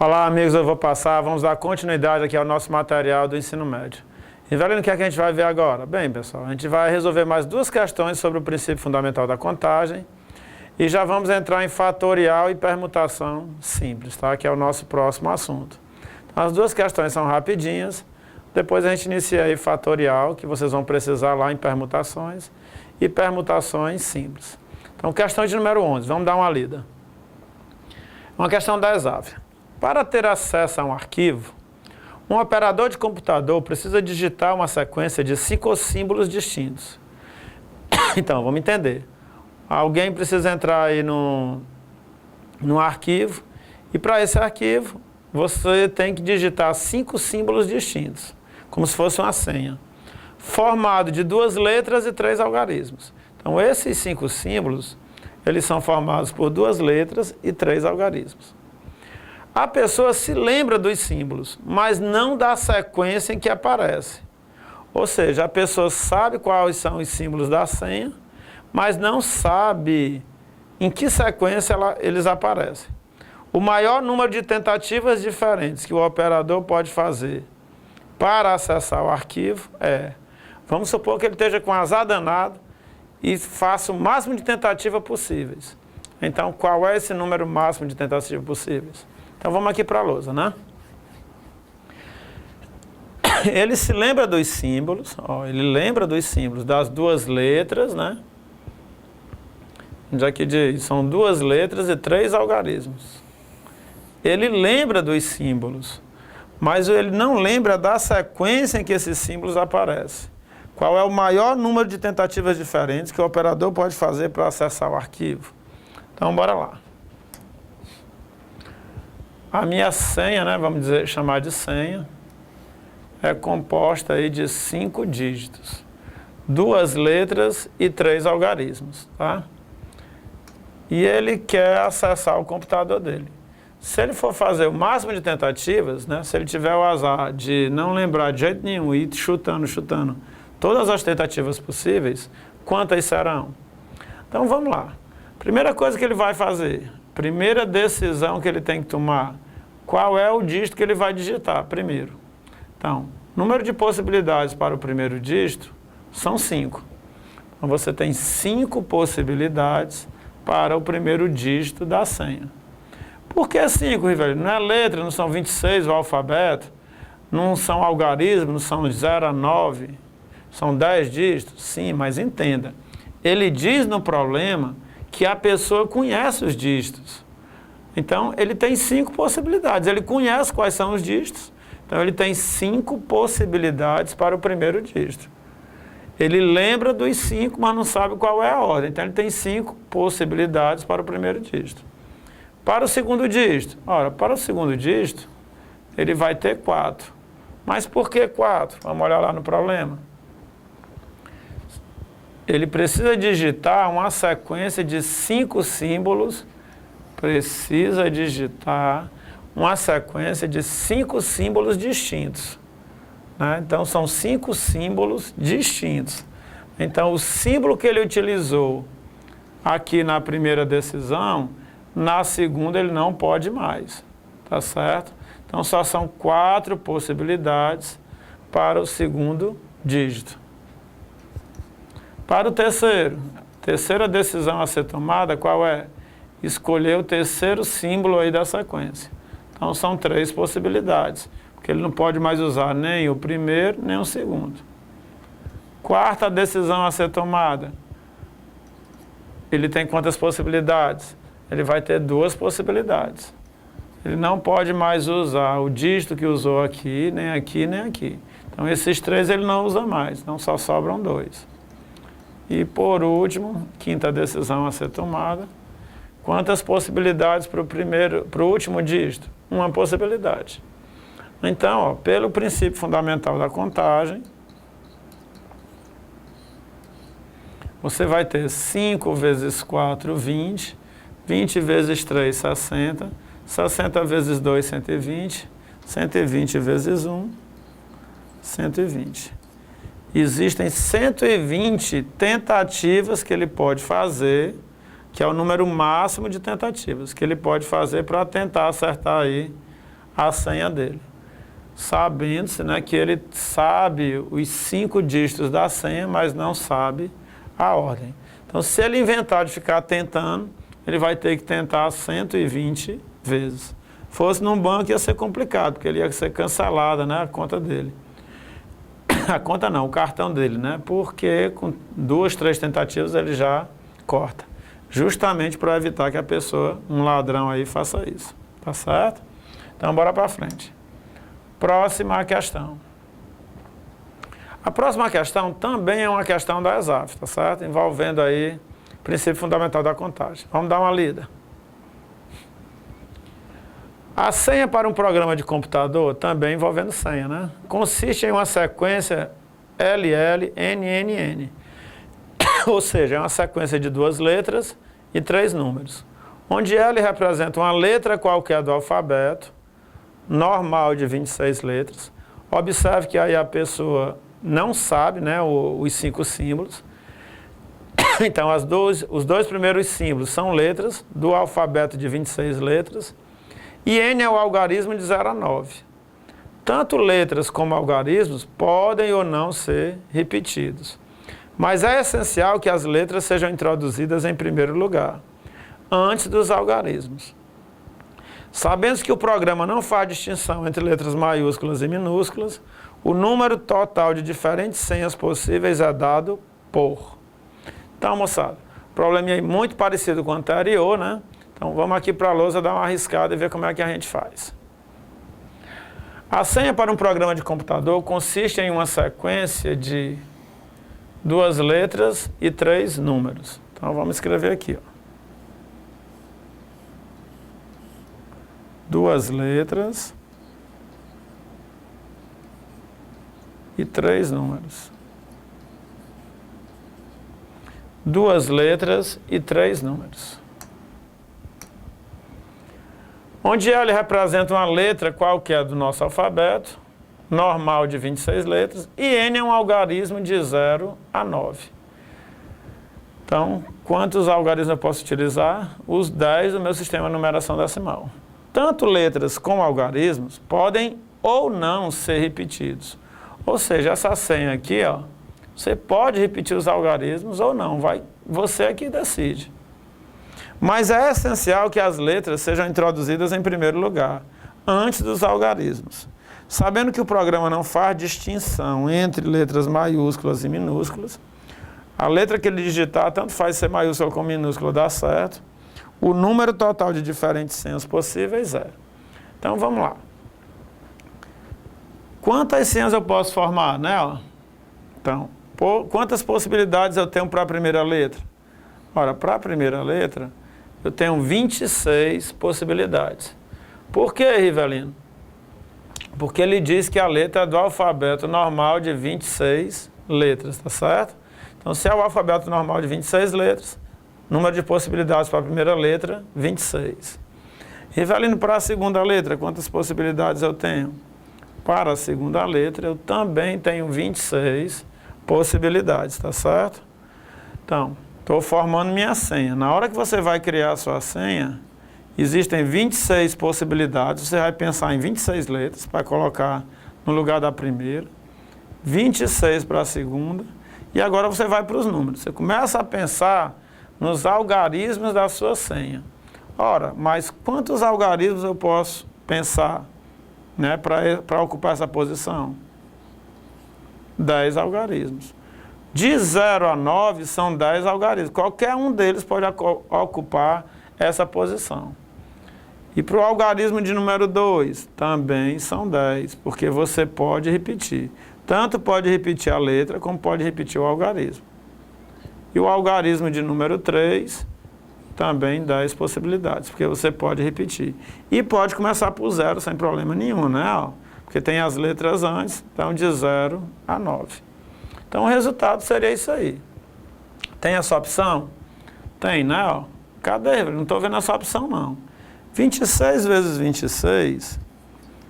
Olá, amigos, eu vou passar, vamos dar continuidade aqui ao nosso material do ensino médio. E, Evelino, o que é que a gente vai ver agora? Bem, pessoal, a gente vai resolver mais duas questões sobre o princípio fundamental da contagem e já vamos entrar em fatorial e permutação simples, tá? Que é o nosso próximo assunto. Então, as duas questões são rapidinhas, depois a gente inicia aí fatorial, que vocês vão precisar lá em permutações, e permutações simples. Então, questão de número 11, vamos dar uma lida. Uma questão da Exávia. Para ter acesso a um arquivo, um operador de computador precisa digitar uma sequência de 5 símbolos distintos. Então, vamos entender. Alguém precisa entrar aí no arquivo, e para esse arquivo, você tem que digitar 5 símbolos distintos, como se fosse uma senha, formado de 2 letras e 3 algarismos. Então, esses 5 símbolos, eles são formados por 2 letras e 3 algarismos. A pessoa se lembra dos símbolos, mas não da sequência em que aparece. Ou seja, a pessoa sabe quais são os símbolos da senha, mas não sabe em que sequência eles aparecem. O maior número de tentativas diferentes que o operador pode fazer para acessar o arquivo vamos supor que ele esteja com azar danado e faça o máximo de tentativas possíveis. Então, qual é esse número máximo de tentativas possíveis? Então, vamos aqui para a lousa, né? Ele se lembra dos símbolos, ele lembra dos símbolos das 2 letras, né? Já que diz, são 2 letras e 3 algarismos. Ele lembra dos símbolos, mas ele não lembra da sequência em que esses símbolos aparecem. Qual é o maior número de tentativas diferentes que o operador pode fazer para acessar o arquivo? Então, bora lá. A minha senha, né, vamos chamar de senha, é composta aí de 5 dígitos, 2 letras e 3 algarismos, tá? E ele quer acessar o computador dele. Se ele for fazer o máximo de tentativas, né, se ele tiver o azar de não lembrar de jeito nenhum e ir chutando todas as tentativas possíveis, quantas serão? Então vamos lá. Primeira coisa que ele vai fazer, primeira decisão que ele tem que tomar, qual é o dígito que ele vai digitar primeiro? Então, número de possibilidades para o primeiro dígito são 5. Então você tem 5 possibilidades para o primeiro dígito da senha. Por que 5, Rivelino? Não é letra, não são 26 o alfabeto, não são algarismos, não são 0 a 9, são 10 dígitos? Sim, mas entenda, ele diz no problema que a pessoa conhece os dígitos. Então, ele tem 5 possibilidades, ele conhece quais são os dígitos, então ele tem 5 possibilidades para o primeiro dígito. Ele lembra dos 5, mas não sabe qual é a ordem, então ele tem 5 possibilidades para o primeiro dígito. Para o segundo dígito? Ora, para o segundo dígito, ele vai ter 4. Mas por que 4? Vamos olhar lá no problema. Ele precisa digitar uma sequência de 5 símbolos, precisa digitar uma sequência de 5 símbolos distintos, né? Então, são 5 símbolos distintos. Então, o símbolo que ele utilizou aqui na primeira decisão, na segunda ele não pode mais, tá certo? Então, só são 4 possibilidades para o segundo dígito. Para o terceira decisão a ser tomada, qual é? Escolher o terceiro símbolo aí da sequência. Então, são 3 possibilidades, porque ele não pode mais usar nem o primeiro, nem o segundo. Quarta decisão a ser tomada, ele tem quantas possibilidades? Ele vai ter 2 possibilidades. Ele não pode mais usar o dígito que usou aqui, nem aqui, nem aqui. Então, esses 3 ele não usa mais, então só sobram 2. E, por último, quinta decisão a ser tomada, quantas possibilidades para o último dígito? 1 possibilidade. Então, pelo princípio fundamental da contagem, você vai ter 5 vezes 4, 20, 20 vezes 3, 60, 60 vezes 2, 120, 120 vezes 1, 120. Existem 120 tentativas que ele pode fazer, que é o número máximo de tentativas que ele pode fazer para tentar acertar aí a senha dele. Sabendo-se, né, que ele sabe os 5 dígitos da senha, mas não sabe a ordem. Então, se ele inventar de ficar tentando, ele vai ter que tentar 120 vezes. Fosse num banco ia ser complicado, porque ele ia ser cancelada, né, a conta dele. A conta não, o cartão dele, né? Porque com 2, 3 tentativas ele já corta. Justamente para evitar que a pessoa, um ladrão aí, faça isso. Tá certo? Então, bora para frente. Próxima questão. A próxima questão também é uma questão da ESAF, tá certo? Envolvendo aí o princípio fundamental da contagem. Vamos dar uma lida. A senha para um programa de computador, também envolvendo senha, né? Consiste em uma sequência LLNNN. Ou seja, é uma sequência de 2 letras e 3 números. Onde L representa uma letra qualquer do alfabeto, normal de 26 letras. Observe que aí a pessoa não sabe, né, os 5 símbolos. Então, os 2 primeiros símbolos são letras do alfabeto de 26 letras. E N é o algarismo de 0 a 9. Tanto letras como algarismos podem ou não ser repetidos. Mas é essencial que as letras sejam introduzidas em primeiro lugar, antes dos algarismos. Sabendo que o programa não faz distinção entre letras maiúsculas e minúsculas, o número total de diferentes senhas possíveis é dado por. Então, moçada, probleminha aí muito parecido com o anterior, né? Então, vamos aqui para a lousa dar uma arriscada e ver como é que a gente faz. A senha para um programa de computador consiste em uma sequência de 2 letras e 3 números. Então, vamos escrever aqui, ó. 2 letras e 3 números. 2 letras e 3 números. Onde L representa uma letra qualquer do nosso alfabeto, normal de 26 letras, e N é um algarismo de 0 a 9. Então, quantos algarismos eu posso utilizar? Os 10 do meu sistema de numeração decimal. Tanto letras como algarismos podem ou não ser repetidos. Ou seja, essa senha aqui, ó, você pode repetir os algarismos ou não, você é que decide. Mas é essencial que as letras sejam introduzidas em primeiro lugar, antes dos algarismos. Sabendo que o programa não faz distinção entre letras maiúsculas e minúsculas, a letra que ele digitar, tanto faz ser maiúscula como minúscula, dá certo. O número total de diferentes senhas possíveis é. Então, vamos lá. Quantas senhas eu posso formar, né? Então, quantas possibilidades eu tenho para a primeira letra? Ora, para a primeira letra, eu tenho 26 possibilidades. Por que, Rivelino? Porque ele diz que a letra é do alfabeto normal de 26 letras, tá certo? Então, se é o alfabeto normal de 26 letras, número de possibilidades para a primeira letra, 26. Rivelino, para a segunda letra, quantas possibilidades eu tenho? Para a segunda letra, eu também tenho 26 possibilidades, tá certo? Então, estou formando minha senha. Na hora que você vai criar a sua senha, existem 26 possibilidades. Você vai pensar em 26 letras para colocar no lugar da primeira, 26 para a segunda, e agora você vai para os números. Você começa a pensar nos algarismos da sua senha. Ora, mas quantos algarismos eu posso pensar, né, para ocupar essa posição? 10 algarismos. De 0 a 9 são 10 algarismos. Qualquer um deles pode ocupar essa posição. E para o algarismo de número 2, também são 10, porque você pode repetir. Tanto pode repetir a letra, como pode repetir o algarismo. E o algarismo de número 3, também 10 possibilidades, porque você pode repetir. E pode começar por 0 sem problema nenhum, né? Porque tem as letras antes, então de 0 a 9. Então o resultado seria isso aí. Tem essa opção? Tem, né? Cadê? Não estou vendo essa opção, não. 26 vezes 26,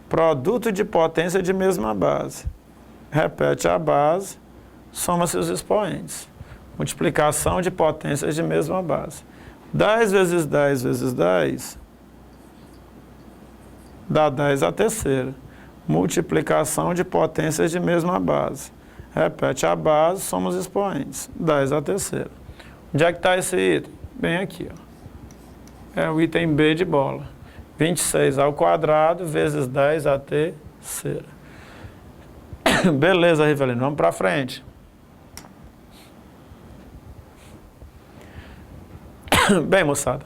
produto de potência de mesma base. Repete a base, soma-se os expoentes. Multiplicação de potências de mesma base. 10 vezes 10 vezes 10, dá 10 à terceira. Multiplicação de potências de mesma base. Repete a base, somos expoentes. 10 à terceira. Onde é que está esse item? Bem aqui, ó. É o item B de bola. 26 ao quadrado vezes 10 à terceira. Beleza, Rivelino, vamos para frente. Bem, moçada,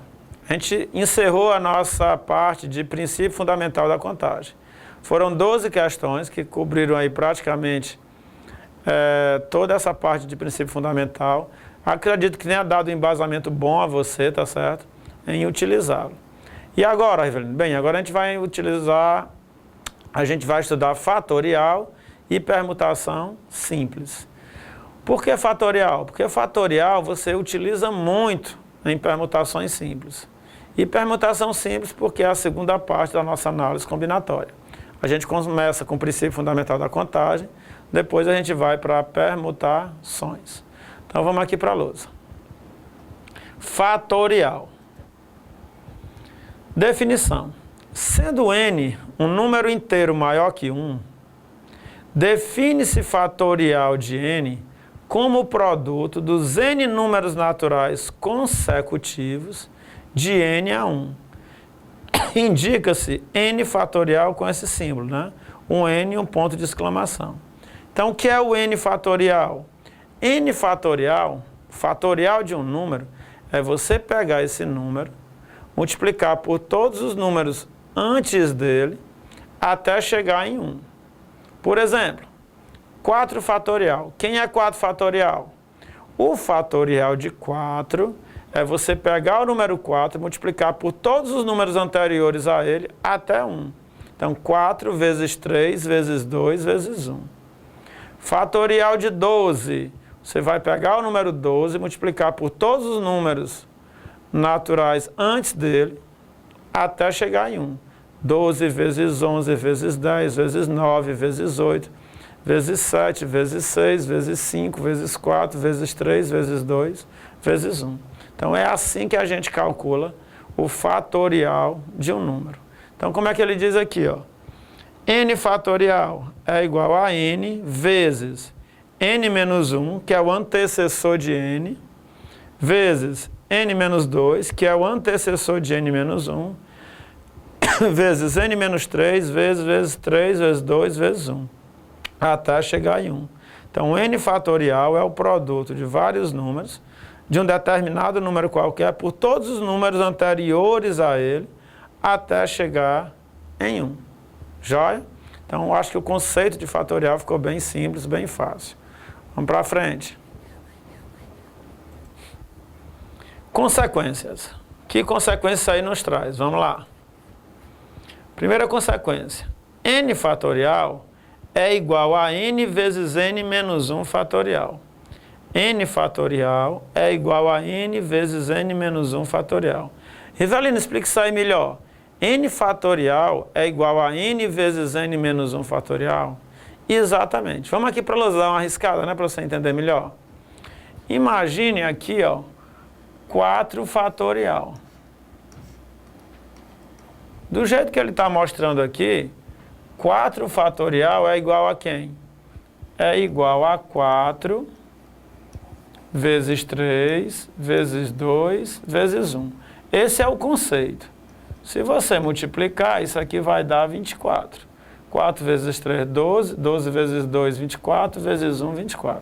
a gente encerrou a nossa parte de princípio fundamental da contagem. Foram 12 questões que cobriram aí praticamente toda essa parte de princípio fundamental. Acredito que tenha dado um embasamento bom a você, tá certo? Em utilizá-lo. E agora, Rivelino? Bem, agora a gente vai estudar fatorial e permutação simples. Por que fatorial? Porque fatorial você utiliza muito em permutações simples. E permutação simples porque é a segunda parte da nossa análise combinatória. A gente começa com o princípio fundamental da contagem, depois a gente vai para permutações. Então vamos aqui para a lousa. Fatorial. Definição. Sendo n um número inteiro maior que 1, define-se fatorial de n como o produto dos n números naturais consecutivos de n a 1. Indica-se n fatorial com esse símbolo, né? Um n e um ponto de exclamação. Então, o que é o n fatorial? N fatorial, fatorial de um número, é você pegar esse número, multiplicar por todos os números antes dele, até chegar em 1. Por exemplo, 4 fatorial. Quem é 4 fatorial? O fatorial de 4 é você pegar o número 4 e multiplicar por todos os números anteriores a ele até 1. Então, 4 vezes 3 vezes 2 vezes 1. Fatorial de 12. Você vai pegar o número 12 e multiplicar por todos os números naturais antes dele até chegar em 1. 12 vezes 11 vezes 10 vezes 9 vezes 8 vezes 7 vezes 6 vezes 5 vezes 4 vezes 3 vezes 2 vezes 1. Então é assim que a gente calcula o fatorial de um número. Então como é que ele diz aqui, ó? N fatorial é igual a n vezes n menos 1, que é o antecessor de n, vezes n menos 2, que é o antecessor de n menos 1, vezes n menos 3, vezes 3, vezes 2, vezes 1, até chegar em 1. Então, n fatorial é o produto de vários números, de um determinado número qualquer, por todos os números anteriores a ele, até chegar em 1. Joia? Então, eu acho que o conceito de fatorial ficou bem simples, bem fácil. Vamos para frente. Consequências. Que consequências aí nos traz? Vamos lá. Primeira consequência. N fatorial é igual a n vezes n menos 1 fatorial. N fatorial é igual a n vezes n menos 1 fatorial. Rivelino, explica isso aí melhor. N fatorial é igual a n vezes n menos 1 fatorial? Exatamente. Vamos aqui para usar uma arriscada, né, para você entender melhor. Imagine aqui, ó, 4 fatorial. Do jeito que ele está mostrando aqui, 4 fatorial é igual a quem? É igual a 4 vezes 3 vezes 2 vezes 1. Esse é o conceito. Se você multiplicar, isso aqui vai dar 24. 4 vezes 3, 12. 12 vezes 2, 24. Vezes 1, 24.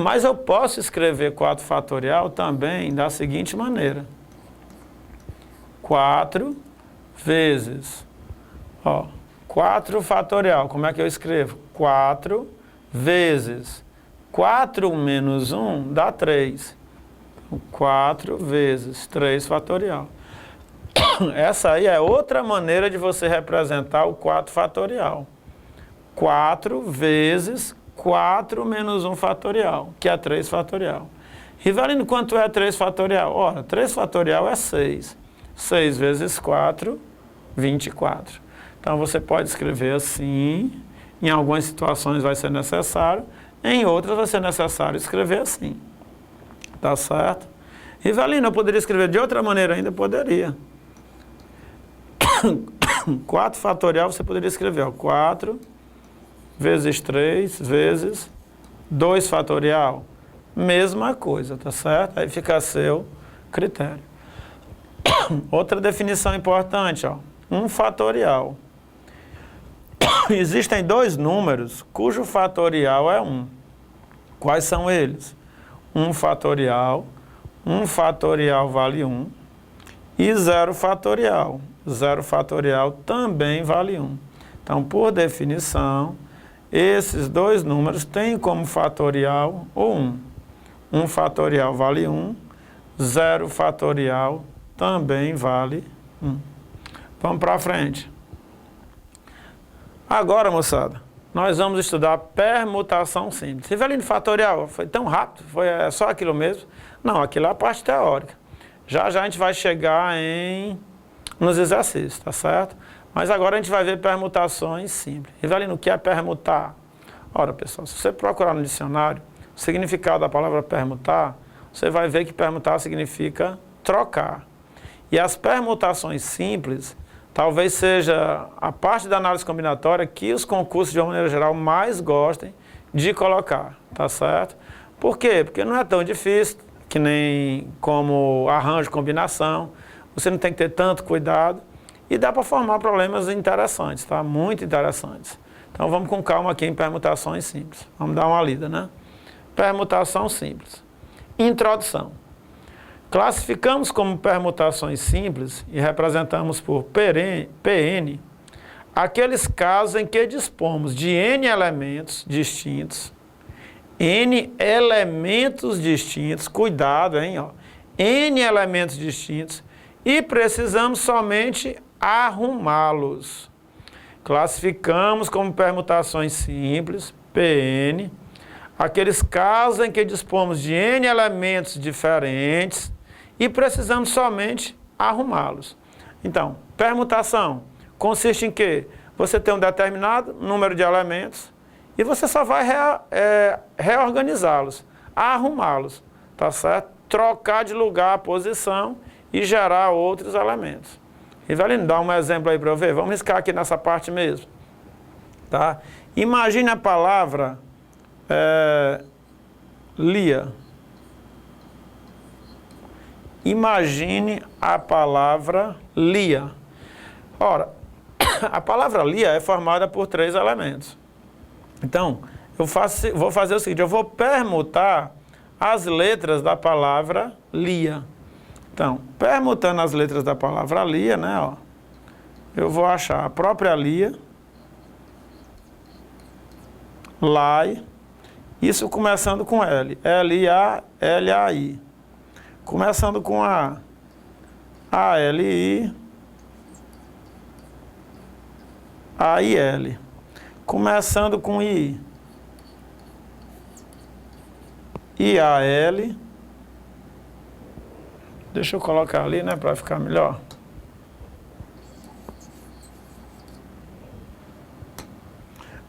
Mas eu posso escrever 4 fatorial também da seguinte maneira. 4 vezes, ó, 4 fatorial. Como é que eu escrevo? 4 vezes 4 menos 1 dá 3. 4 vezes 3 fatorial. Essa aí é outra maneira de você representar o 4 fatorial. 4 vezes 4 menos 1 fatorial, que é 3 fatorial. Rivelino, quanto é 3 fatorial? Ora, 3 fatorial é 6. 6 vezes 4, 24. Então, você pode escrever assim. Em algumas situações vai ser necessário. Em outras vai ser necessário escrever assim. Tá certo? Rivelino, eu poderia escrever de outra maneira ainda? Poderia. 4 fatorial você poderia escrever, ó, 4 vezes 3 vezes 2 fatorial. Mesma coisa, tá certo? Aí fica a seu critério. Outra definição importante, ó, 1 fatorial. Existem 2 números cujo fatorial é 1. Quais são eles? 1 fatorial vale 1 e 0 fatorial. 0 fatorial também vale 1. Então, por definição, esses 2 números têm como fatorial o 1. 1 fatorial vale 1, 0 fatorial também vale 1. Vamos para frente. Agora, moçada, nós vamos estudar permutação simples. Rivelino fatorial, foi tão rápido? Foi só aquilo mesmo? Não, aquilo é a parte teórica. Já a gente vai chegar nos exercícios, tá certo? Mas agora a gente vai ver permutações simples. Rivelino, o que é permutar? Ora, pessoal, se você procurar no dicionário o significado da palavra permutar, você vai ver que permutar significa trocar. E as permutações simples talvez seja a parte da análise combinatória que os concursos, de uma maneira geral, mais gostem de colocar, tá certo? Por quê? Porque não é tão difícil, que nem como arranjo, combinação, você não tem que ter tanto cuidado e dá para formar problemas interessantes, tá? Muito interessantes. Então vamos com calma aqui em permutações simples. Vamos dar uma lida, né? Permutação simples. Introdução. Classificamos como permutações simples e representamos por Pn aqueles casos em que dispomos de n elementos distintos, cuidado, hein, ó, n elementos distintos, e precisamos somente arrumá-los. Classificamos como permutações simples, Pn, aqueles casos em que dispomos de n elementos diferentes e precisamos somente arrumá-los. Então, permutação consiste em quê? Você tem um determinado número de elementos e você só vai reorganizá-los, arrumá-los, tá certo? Trocar de lugar a posição e gerar outros elementos. Rivelino, dá um exemplo aí para eu ver. Vamos riscar aqui nessa parte mesmo. Tá? Imagine a palavra Lia. Imagine a palavra Lia. Ora, a palavra Lia é formada por 3 elementos. Então, vou fazer o seguinte, eu vou permutar as letras da palavra Lia. Então, permutando as letras da palavra Lia, né, ó, eu vou achar a própria Lia, Lai, isso começando com L, L-A, L-A-I. Começando com A, A-L-I, A-I-L. Começando com I, I-A-L. Deixa eu colocar ali, né, para ficar melhor.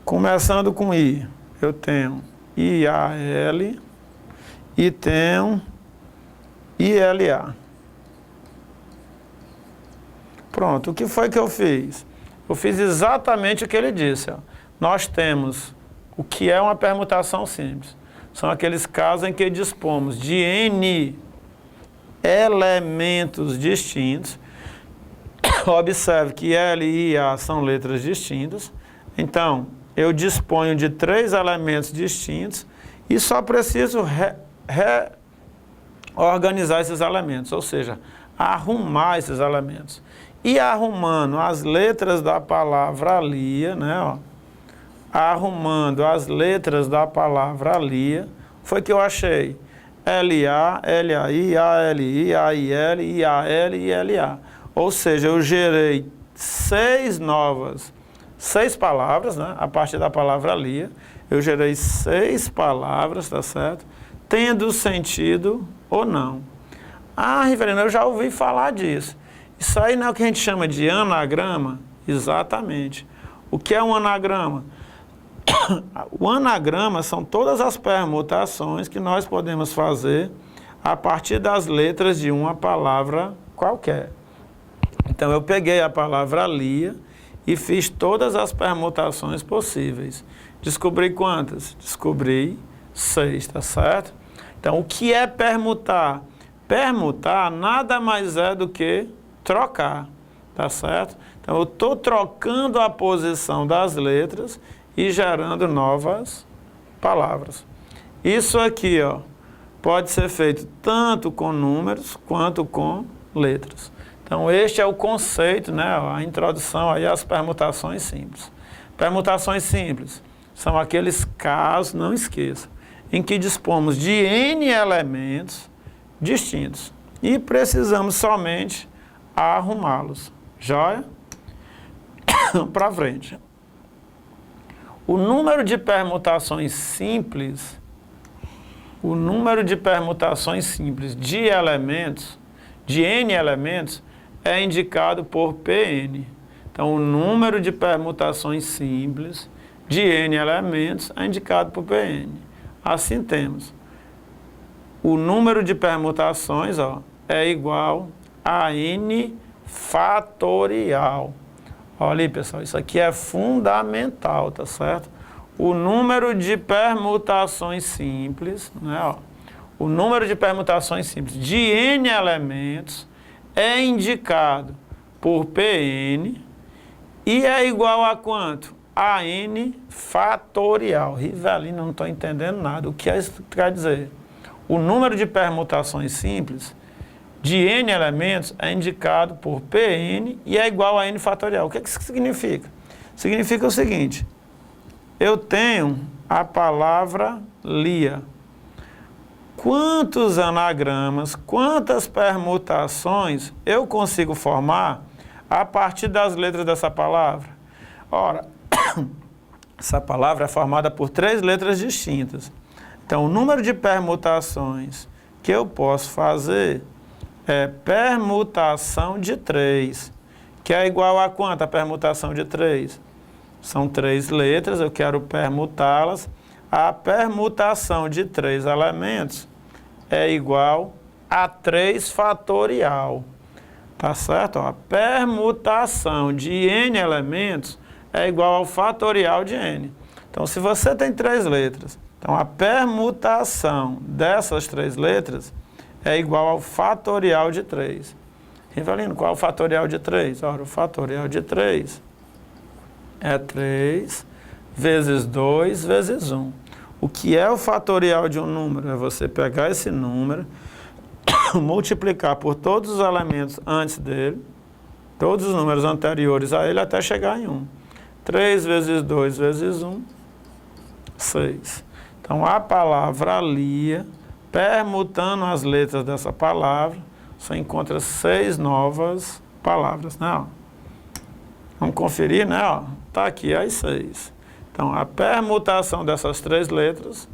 Começando com I, eu tenho I-A-L e tenho I-L-A. Pronto, o que foi que eu fiz? Eu fiz exatamente o que ele disse. Ó. Nós temos o que é uma permutação simples. São aqueles casos em que dispomos de N elementos distintos. Observe que L e A são letras distintas. Então, eu disponho de 3 elementos distintos e só preciso organizar esses elementos, ou seja, arrumar esses elementos. E arrumando as letras da palavra Lia, né, ó, arrumando as letras da palavra Lia, foi que eu achei L-A, L-A-I, A-L-I, A-I-L, I-A-L e L-A. Ou seja, eu gerei 6 palavras, né, a partir da palavra Lia, eu gerei 6 palavras, tá certo? Tendo sentido ou não. Ah, Rivelino, eu já ouvi falar disso. Isso aí não é o que a gente chama de anagrama? Exatamente. O que é um anagrama? O anagrama são todas as permutações que nós podemos fazer a partir das letras de uma palavra qualquer. Então, eu peguei a palavra Lia e fiz todas as permutações possíveis. Descobri quantas? Descobri 6, tá certo? Então, o que é permutar? Permutar nada mais é do que trocar, tá certo? Então, eu estou trocando a posição das letras e gerando novas palavras. Isso aqui, ó, pode ser feito tanto com números quanto com letras. Então, este é o conceito, né, a introdução aí às permutações simples. Permutações simples são aqueles casos, não esqueça, em que dispomos de N elementos distintos e precisamos somente arrumá-los. Joia? Para frente. O número de permutações simples, de elementos, de N elementos, é indicado por Pn. Então, o número de permutações simples de N elementos é indicado por Pn. Assim temos o número de permutações, ó, é igual a N fatorial. Olha aí, pessoal, isso aqui é fundamental, tá certo? O número de permutações simples, né, ó, o número de permutações simples de N elementos é indicado por Pn e é igual a quanto? A N fatorial. Rivelino, não estou entendendo nada. O que isso quer dizer? O número de permutações simples de N elementos é indicado por Pn e é igual a N fatorial. O que isso significa? Significa o seguinte: eu tenho a palavra Lia. Quantos anagramas, quantas permutações eu consigo formar a partir das letras dessa palavra? Ora, essa palavra é formada por 3 letras distintas. Então, o número de permutações que eu posso fazer é permutação de 3, que é igual a quanto a permutação de 3? São 3 letras, eu quero permutá-las. A permutação de 3 elementos é igual a 3 fatorial. Tá certo? A permutação de N elementos é igual ao fatorial de N. Então, se você tem 3 letras, então a permutação dessas 3 letras é igual ao fatorial de 3. Rivelino, qual é o fatorial de 3? Ora, o fatorial de 3 é 3 vezes 2 vezes 1. O que é o fatorial de um número? É você pegar esse número, multiplicar por todos os elementos antes dele, todos os números anteriores a ele, até chegar em 1. 3 vezes 2 vezes 1, 6. Então, a palavra Lia, permutando as letras dessa palavra, você encontra 6 novas palavras, né? Ó. Vamos conferir, né? Ó. Tá aqui as 6. Então, a permutação dessas 3 letras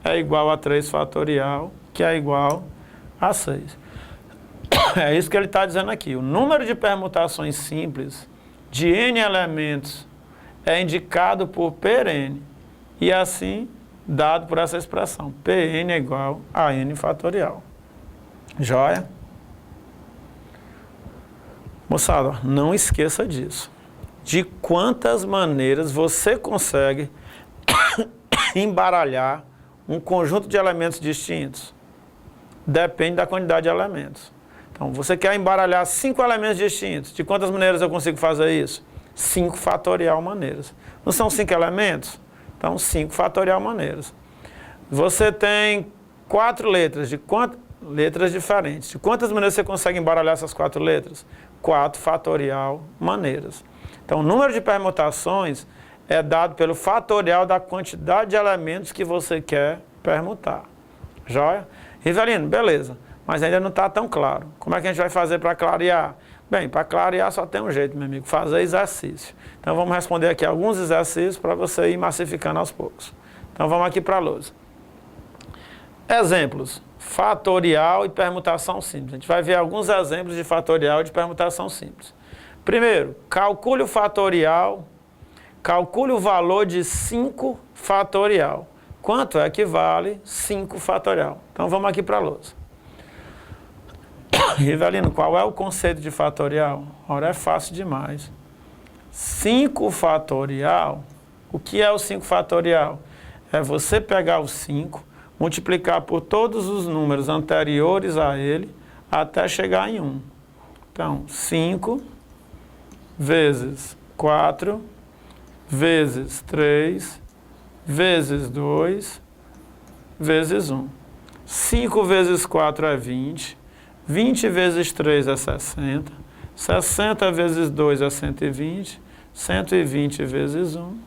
é igual a 3 fatorial, que é igual a 6. É isso que ele está dizendo aqui. O número de permutações simples de N elementos é indicado por Pn. E assim, dado por essa expressão. Pn é igual a N fatorial. Joia? Moçada, não esqueça disso. De quantas maneiras você consegue embaralhar um conjunto de elementos distintos? Depende da quantidade de elementos. Então, você quer embaralhar 5 elementos distintos. De quantas maneiras eu consigo fazer isso? 5 fatorial maneiras. Não são 5 elementos? Então, 5 fatorial maneiras. Você tem 4 letras. Letras diferentes. De quantas maneiras você consegue embaralhar essas 4 letras? 4 fatorial maneiras. Então, o número de permutações é dado pelo fatorial da quantidade de elementos que você quer permutar. Joia? Rivelino, beleza, mas ainda não está tão claro. Como é que a gente vai fazer para clarear? Bem, para clarear só tem um jeito, meu amigo, fazer exercício. Então, vamos responder aqui alguns exercícios para você ir massificando aos poucos. Então, vamos aqui para a lousa. Exemplos. Fatorial e permutação simples. A gente vai ver alguns exemplos de fatorial e de permutação simples. Primeiro, calcule o fatorial, calcule o valor de 5 fatorial. Quanto é que vale 5 fatorial? Então, vamos aqui para a lousa. Rivelino, qual é o conceito de fatorial? Ora, é fácil demais. 5 fatorial, o que é o 5 fatorial? É você pegar o 5, multiplicar por todos os números anteriores a ele, até chegar em 1. Então, 5 vezes 4, vezes 3, vezes 2, vezes 1. 5 vezes 4 é 20, 20 vezes 3 é 60, 60 vezes 2 é 120, 120 vezes 1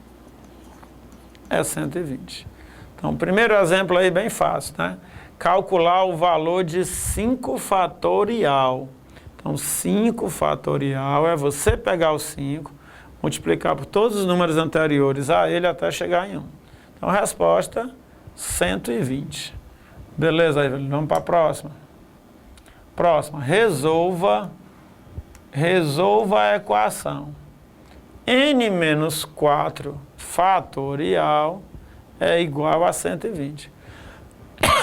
é 120. Então, primeiro exemplo aí bem fácil, né? Calcular o valor de 5 fatorial. Então, 5 fatorial é você pegar o 5, multiplicar por todos os números anteriores a ele até chegar em 1. Então, a resposta, 120. Beleza, aí, vamos para a próxima. Próxima, resolva a equação. N menos 4 fatorial é igual a 120.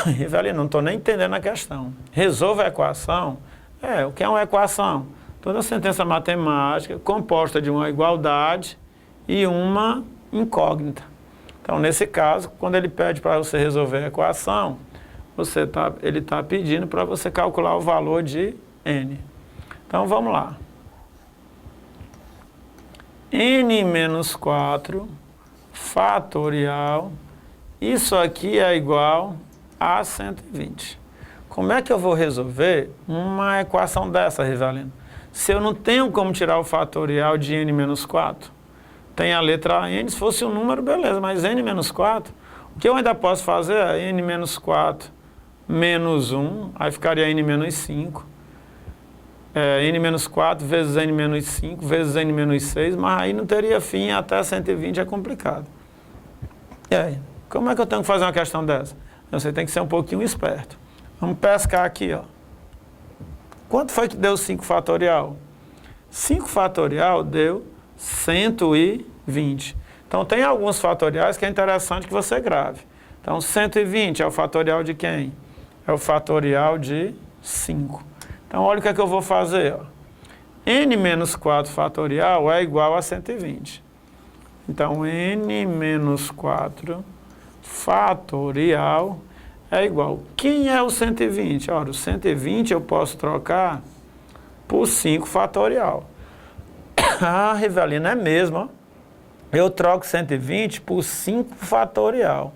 Rivelino, não estou nem entendendo a questão. Resolva a equação. O que é uma equação? Toda sentença matemática composta de uma igualdade e uma incógnita. Então, nesse caso, quando ele pede para você resolver a equação, ele está pedindo para você calcular o valor de n. Então, vamos lá. N menos 4 fatorial, isso aqui é igual a 120. Como é que eu vou resolver uma equação dessa, Rivelino? Se eu não tenho como tirar o fatorial de n menos 4, tem a letra n, se fosse um número, beleza, mas n menos 4, o que eu ainda posso fazer é n menos 4 menos 1, aí ficaria n menos 5. N menos 4 vezes n menos 5 vezes n menos 6, mas aí não teria fim, até 120 é complicado. E aí, como é que eu tenho que fazer uma questão dessa? Você tem que ser um pouquinho esperto. Vamos pescar aqui, ó. Quanto foi que deu 5 fatorial? 5 fatorial deu 120. Então, tem alguns fatoriais que é interessante que você grave. Então, 120 é o fatorial de quem? É o fatorial de 5. Então, olha o que é que eu vou fazer, ó. N menos 4 fatorial é igual a 120. Então, N menos 4 fatorial é igual. Quem é o 120? Ora, o 120 eu posso trocar por 5 fatorial. Ah, Rivelino, é mesmo, ó. Eu troco 120 por 5 fatorial.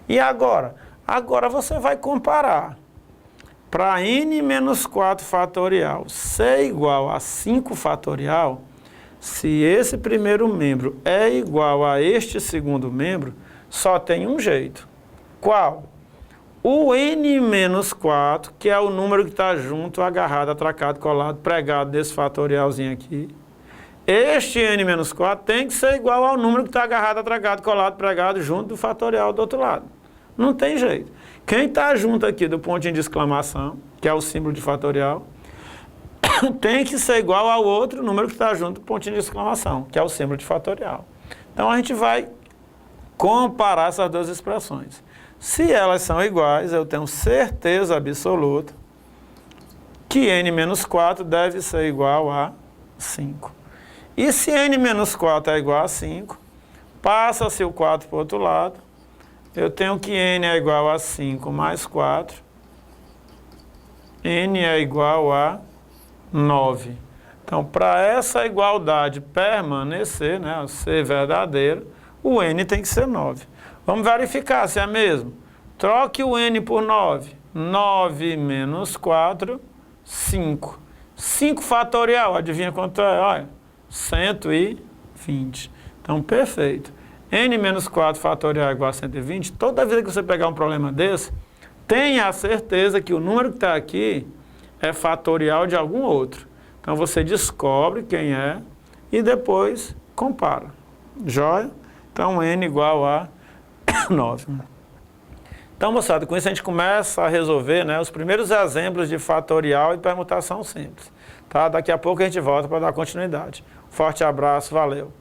E agora? Agora você vai comparar. Para n menos 4 fatorial ser igual a 5 fatorial, se esse primeiro membro é igual a este segundo membro, só tem um jeito. Qual? O n menos 4, que é o número que está junto, agarrado, atracado, colado, pregado desse fatorialzinho aqui. Este n menos 4 tem que ser igual ao número que está agarrado, atracado, colado, pregado junto do fatorial do outro lado. Não tem jeito. Quem está junto aqui do pontinho de exclamação, que é o símbolo de fatorial, tem que ser igual ao outro número que está junto do pontinho de exclamação, que é o símbolo de fatorial. Então, a gente vai comparar essas duas expressões. Se elas são iguais, eu tenho certeza absoluta que n menos 4 deve ser igual a 5. E se n menos 4 é igual a 5, passa-se o 4 para o outro lado, eu tenho que n é igual a 5 mais 4, n é igual a 9. Então, para essa igualdade permanecer, né, ser verdadeira, o n tem que ser 9. Vamos verificar se é mesmo. Troque o n por 9. 9 menos 4, 5. 5 fatorial, adivinha quanto é? Olha, 120. Então, perfeito. N menos 4 fatorial é igual a 120. Toda vez que você pegar um problema desse, tenha a certeza que o número que está aqui é fatorial de algum outro. Então, você descobre quem é e depois compara. Joia? Então, n igual a 9. Então, moçada, com isso a gente começa a resolver, né, os primeiros exemplos de fatorial e permutação simples. Tá? Daqui a pouco a gente volta para dar continuidade. Forte abraço, valeu!